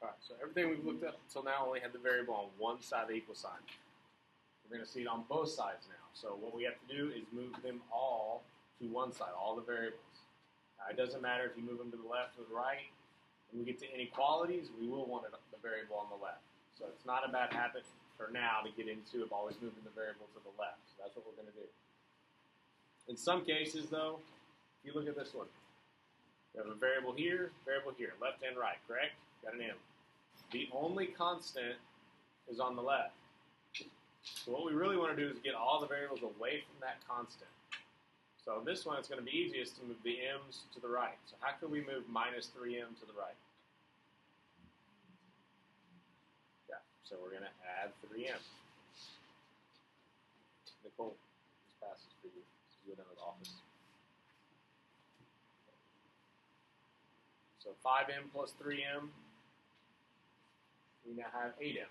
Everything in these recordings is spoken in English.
Alright, so everything we've looked up until now only had the variable on one side of the equal sign. We're going to see it on both sides now. So what we have to do is move them all to one side, all the variables. Now, it doesn't matter if you move them to the left or the right. When we get to inequalities, we will want the variable on the left. So it's not a bad habit for now to get into of always moving the variable to the left. So that's what we're going to do. In some cases, though, if you look at this one, we have a variable here, left and right, correct? Got an M. The only constant is on the left. So what we really want to do is get all the variables away from that constant. So in this one, it's going to be easiest to move the m's to the right. So how can we move minus 3m to the right? Yeah, so we're going to add 3m. Nicole, this passes for you. So you go down to the office. So 5m plus 3m, we now have 8m.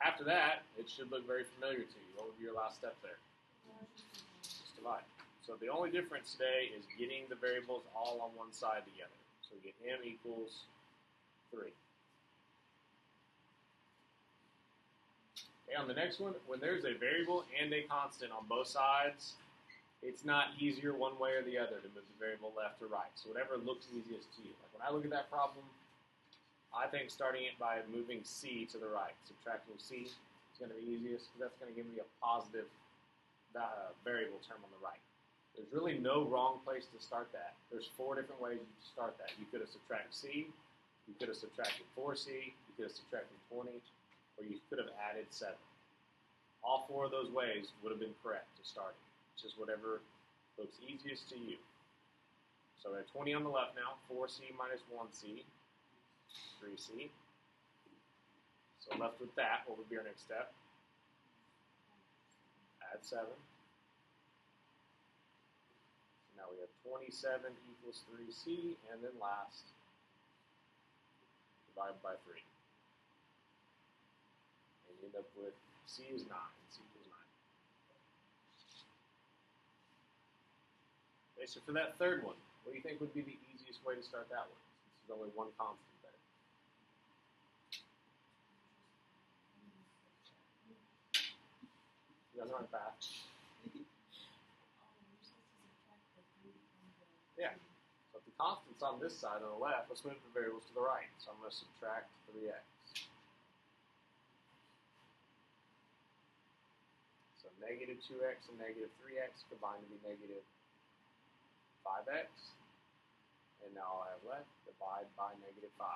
After that, it should look very familiar to you. What would be your last step there? Just divide. So the only difference today is getting the variables all on one side together. So we get m equals 3. Okay, on the next one, when there's a variable and a constant on both sides, it's not easier one way or the other to move the variable left or right. So whatever looks easiest to you. Like when I look at that problem, I think starting it by moving c to the right, subtracting c is going to be easiest because that's going to give me a positive variable term on the right. There's really no wrong place to start that. There's 4 different ways you can start that. You could have subtracted c, you could have subtracted 4c, you could have subtracted 20, or you could have added 7. All 4 of those ways would have been correct to start it. Just whatever looks easiest to you. So we have 20 on the left now, 4c minus 1c, 3c. So left with that, what would be our next step? Add 7. So now we have 27 equals 3c, and then last, divide by 3. And you end up with c is 9, c equals 9. Okay, so for that third one, what do you think would be the easiest way to start that one? Since there's only one constant there. You guys aren't fast. Yeah. So if the constant's on this side on the left, let's move the variables to the right. So I'm going to subtract 3x. So negative 2x and negative 3x combine to be negative 5x. And now all I have left, divide by negative 5.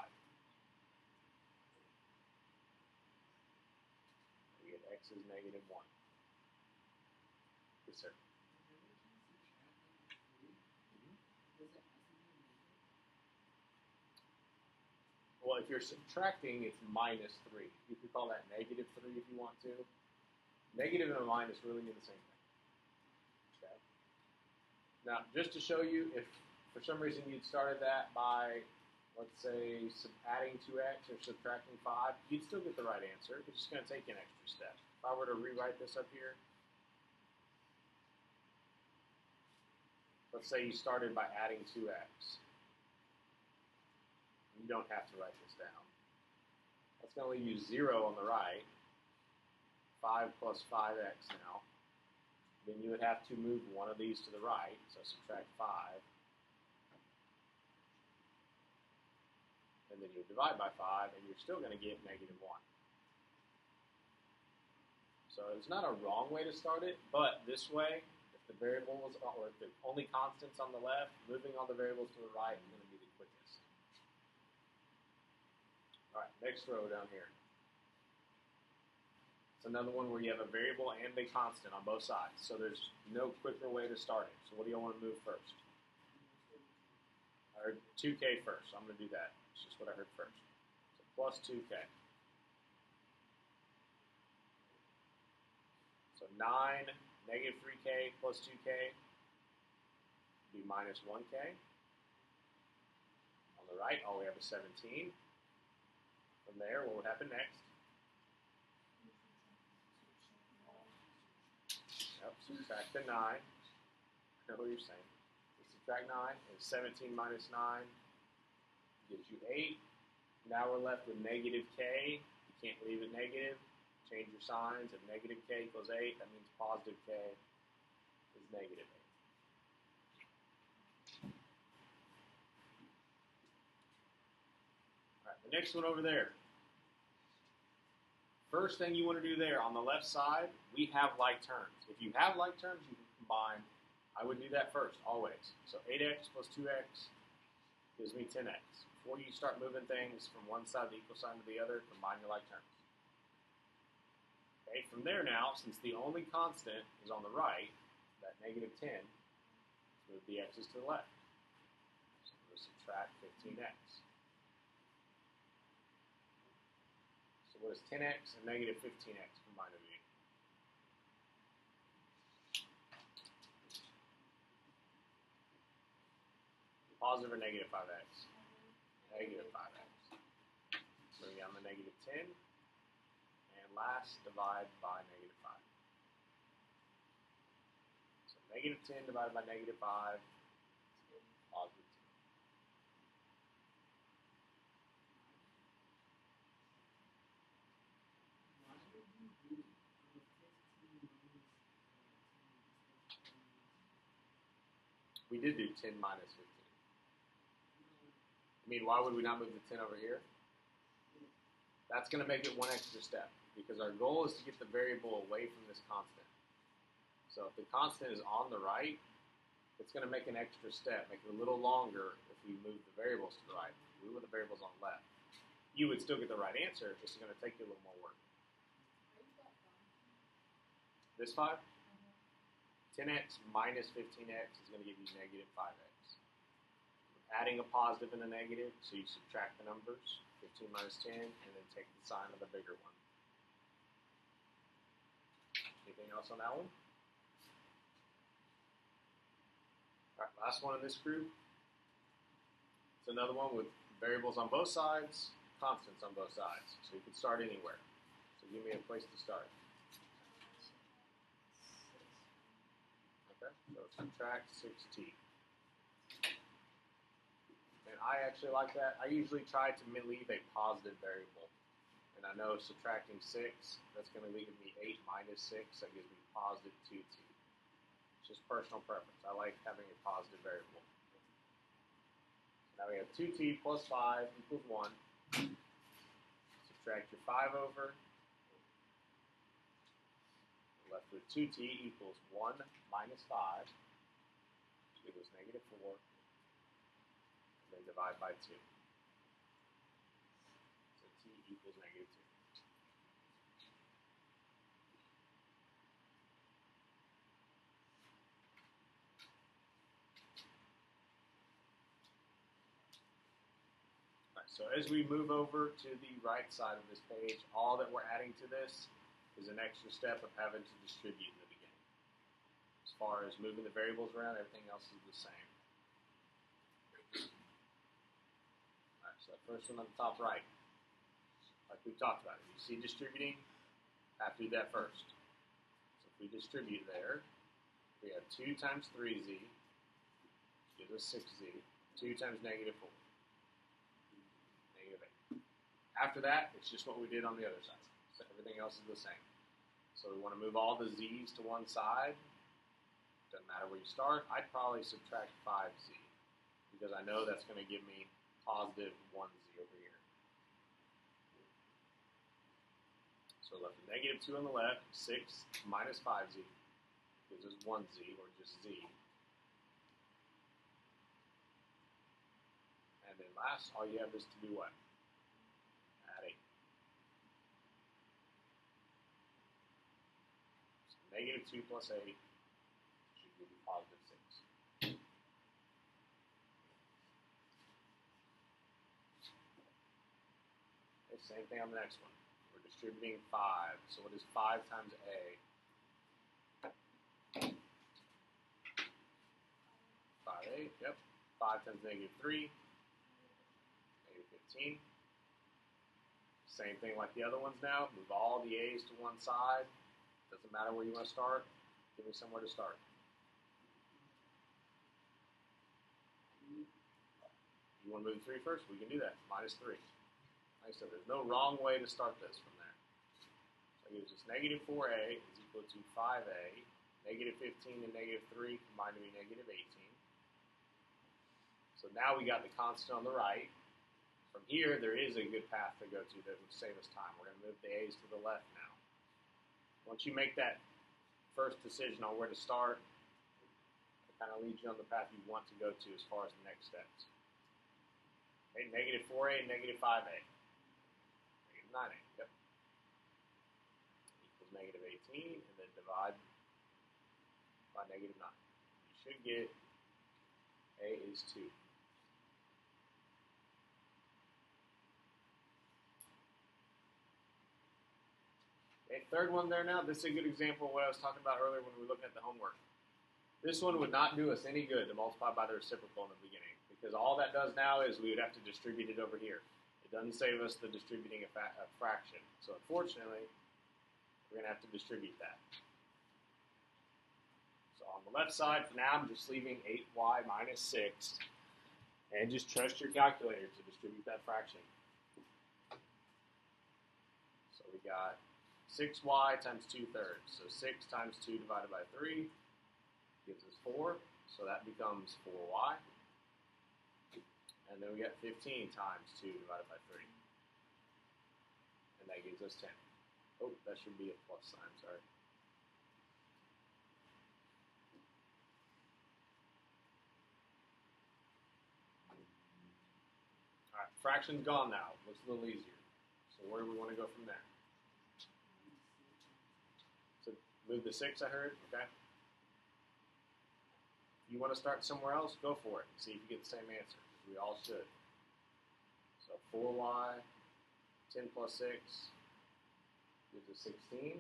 We get x is negative 1. Yes, sir. Well, if you're subtracting, it's minus 3. You could call that negative 3 if you want to. Negative and a minus really mean the same thing. Okay. Now, just to show you, if for some reason you'd started that by, let's say, adding 2x or subtracting 5, you'd still get the right answer. It's just going to take you an extra step. If I were to rewrite this up here, let's say you started by adding 2x. You don't have to write this down. That's going to leave you 0 on the right. 5 plus 5x now. Then you would have to move one of these to the right, so subtract 5. And then you divide by 5, and you're still going to get negative 1. So it's not a wrong way to start it, but this way, if the variables, or if the only constants on the left, moving all the variables to the right is going to be the quickest. All right, next row down here. It's another one where you have a variable and a constant on both sides. So there's no quicker way to start it. So what do you want to move first? I heard 2k first, so I'm going to do that. It's just what I heard first. So plus 2k. So 9, negative 3k plus 2k would be minus 1k. On the right, all we have is 17. From there, what would happen next? Yep, subtract the 9. I know what you're saying. So subtract 9 is 17 minus 9 gives you 8. Now we're left with negative k. You can't leave it negative. Change your signs. If negative k equals 8, that means positive k is negative 8. All right, the next one over there. First thing you want to do there on the left side, we have like terms. If you have like terms, you can combine. I would do that first, always. So 8x plus 2x gives me 10x. Before you start moving things from one side of the equal sign to the other, combine your like terms. Okay, from there now, since the only constant is on the right, that negative 10, move the x's to the left. So I'm going to subtract 15x. So what is 10x and negative 15x combined to be? Positive or negative 5x? Negative 5x. Moving down the negative 10. And last, divide by negative 5. So negative 10 divided by negative 5 is positive 10. We did do 10 minus 15. I mean, why would we not move the 10 over here? That's going to make it one extra step, because our goal is to get the variable away from this constant. So if the constant is on the right, it's going to make an extra step, make it a little longer if we move the variables to the right. If we move the variables on the left, you would still get the right answer, it's just going to take you a little more work. This 5? 10x minus 15x is going to give you negative 5x. Adding a positive and a negative, so you subtract the numbers, 15 minus 10, and then take the sign of the bigger one. Anything else on that one? All right, last one in this group. It's another one with variables on both sides, constants on both sides. So you can start anywhere. So give me a place to start. Okay, so subtract 6t. And I actually like that. I usually try to leave a positive variable. And I know subtracting 6, that's going to leave me 8 minus 6. That gives me positive 2t. It's just personal preference. I like having a positive variable. Now we have 2t plus 5 equals 1. Subtract your 5 over. We're left with 2t equals 1 minus 5. Which gives us negative 4. Then divide by 2. So t equals negative 2. Right, so as we move over to the right side of this page, all that we're adding to this is an extra step of having to distribute in the beginning. As far as moving the variables around, everything else is the same. So that first one on the top right, like we talked about, if you see distributing, have to do that first. So if we distribute there, we have 2 times 3z, gives us 6z, 2 times negative 4, negative 8. After that, it's just what we did on the other side. So everything else is the same. So we want to move all the z's to one side. Doesn't matter where you start. I'd probably subtract 5z, because I know that's going to give me positive 1z over here. So left with negative 2 on the left, 6 minus 5z gives us 1z, or just z. And then last, all you have is to do what? Add 8. So negative 2 plus 8 should give you positive 6. Same thing on the next one. We're distributing 5. So what is 5 times a? 5a, yep. 5 times negative 3, negative 15. Same thing like the other ones now. Move all the a's to one side. Doesn't matter where you want to start. Give me somewhere to start. You want to move 3 first? We can do that. Minus 3. Like I said, there's no wrong way to start this from there. So it gives us negative 4a is equal to 5a, negative 15 and negative 3 combined to be negative 18. So now we got the constant on the right. From here, there is a good path to go to that would save us time. We're going to move the a's to the left now. Once you make that first decision on where to start, it kind of leads you on the path you want to go to as far as the next steps. Okay, negative 4a and negative 5a. Negative 9a, yep. Equals negative 18, and then divide by negative 9. You should get a is 2. Okay, third one there now. This is a good example of what I was talking about earlier when we were looking at the homework. This one would not do us any good to multiply by the reciprocal in the beginning, because all that does now is we would have to distribute it over here. It doesn't save us the distributing a fraction. So unfortunately, we're going to have to distribute that. So on the left side, for now, I'm just leaving 8y minus 6, and just trust your calculator to distribute that fraction. So we got 6y times 2/3. So 6 times 2 divided by 3 gives us 4. So that becomes 4y. And then we got 15 times 2 divided by 3. And that gives us 10. Oh, that should be a plus sign, sorry. Alright, fraction's gone now. Looks a little easier. So where do we want to go from there? Move the 6, I heard. Okay. If you want to start somewhere else, go for it. See if you get the same answer. We all should. So 4y, 10 plus 6 gives us 16.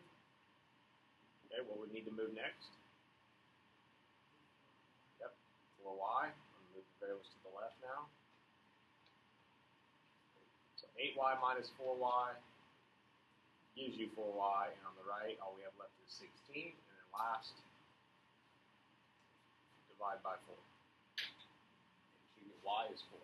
Okay, what we need to move next? Yep, 4y. I'm going to move the variables to the left now. So 8y minus 4y gives you 4y, and on the right, all we have left is 16, and then last, divide by 4. And you get y is 4.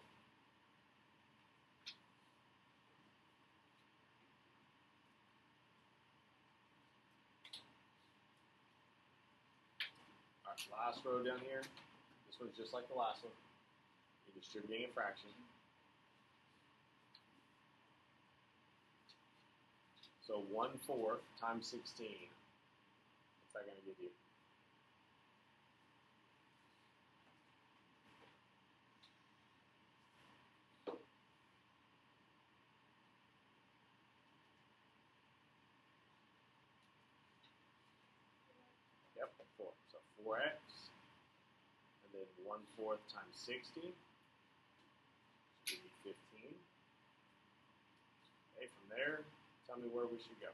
All right, last row down here. This one's just like the last one. You're distributing a fraction. So 1/4 times 16. What's that going to give you? Yep, 4. So 4x, and then 1/4 times 60 should give you 15. Okay, from there, tell me where we should go.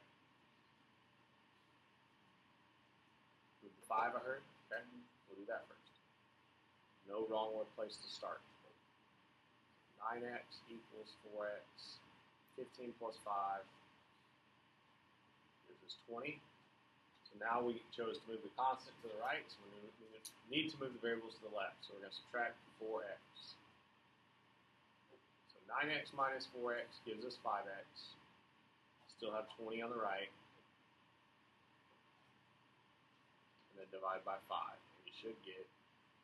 Move the 5, I heard. Okay, we'll do that first. No wrong place to start. 9x equals 4x. 15 plus 5 gives us 20. So now we chose to move the constant to the right, so we need to move the variables to the left. So we're going to subtract 4x. So 9x minus 4x gives us 5x. Still have 20 on the right. And then divide by 5. And you should get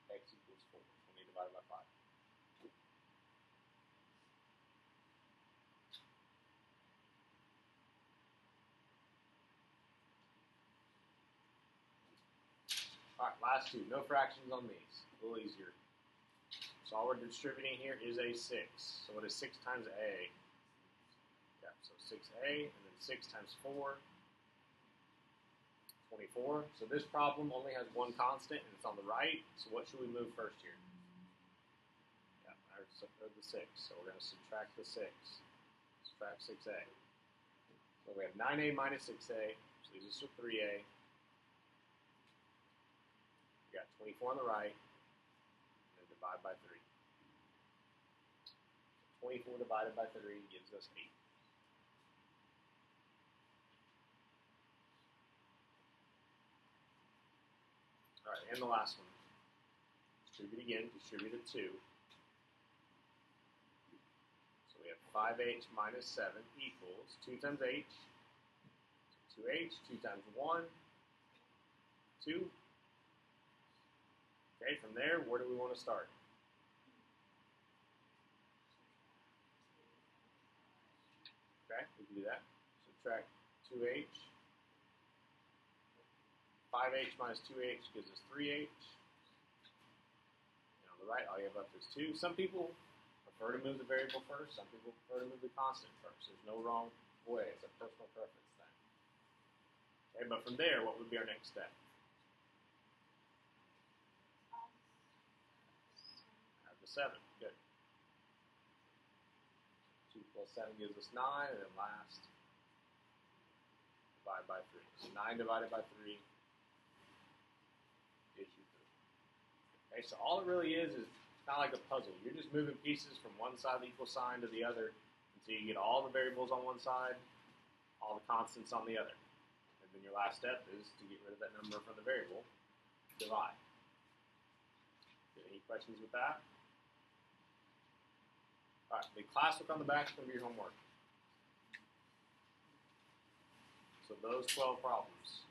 x equals 4. 20 divided by 5. Alright, last two. No fractions on these. A little easier. So all we're distributing here is a 6. So what is 6 times a? Yeah, so 6a, and then 6 times 4, 24. So this problem only has one constant, and it's on the right. So what should we move first here? Yeah, I heard the 6. So we're going to subtract the 6. Subtract 6a. So we have 9a minus 6a, so leaves us with 3a. We got 24 on the right, and then divide by 3. 24 divided by 3 gives us 8. All right, and the last one. Distribute again, distribute it 2. So we have 5h minus 7 equals 2 times h, 2h, 2 times 1, 2. Okay, from there, where do we want to start? Okay, we can do that. Subtract 2h. 5h minus 2h gives us 3h. And on the right, all you have left is 2. Some people prefer to move the variable first. Some people prefer to move the constant first. There's no wrong way. It's a personal preference thing. Okay, but from there, what would be our next step? Add the 7. Good. 2 plus 7 gives us 9, and then last, divide by 3. So 9 divided by 3 gives you 3. Okay, so all it really is kind of like a puzzle. You're just moving pieces from one side of the equal sign to the other until you get all the variables on one side, all the constants on the other. And then your last step is to get rid of that number from the variable, divide. Any questions with that? All right, the classwork on the back is going to be your homework. So those 12 problems.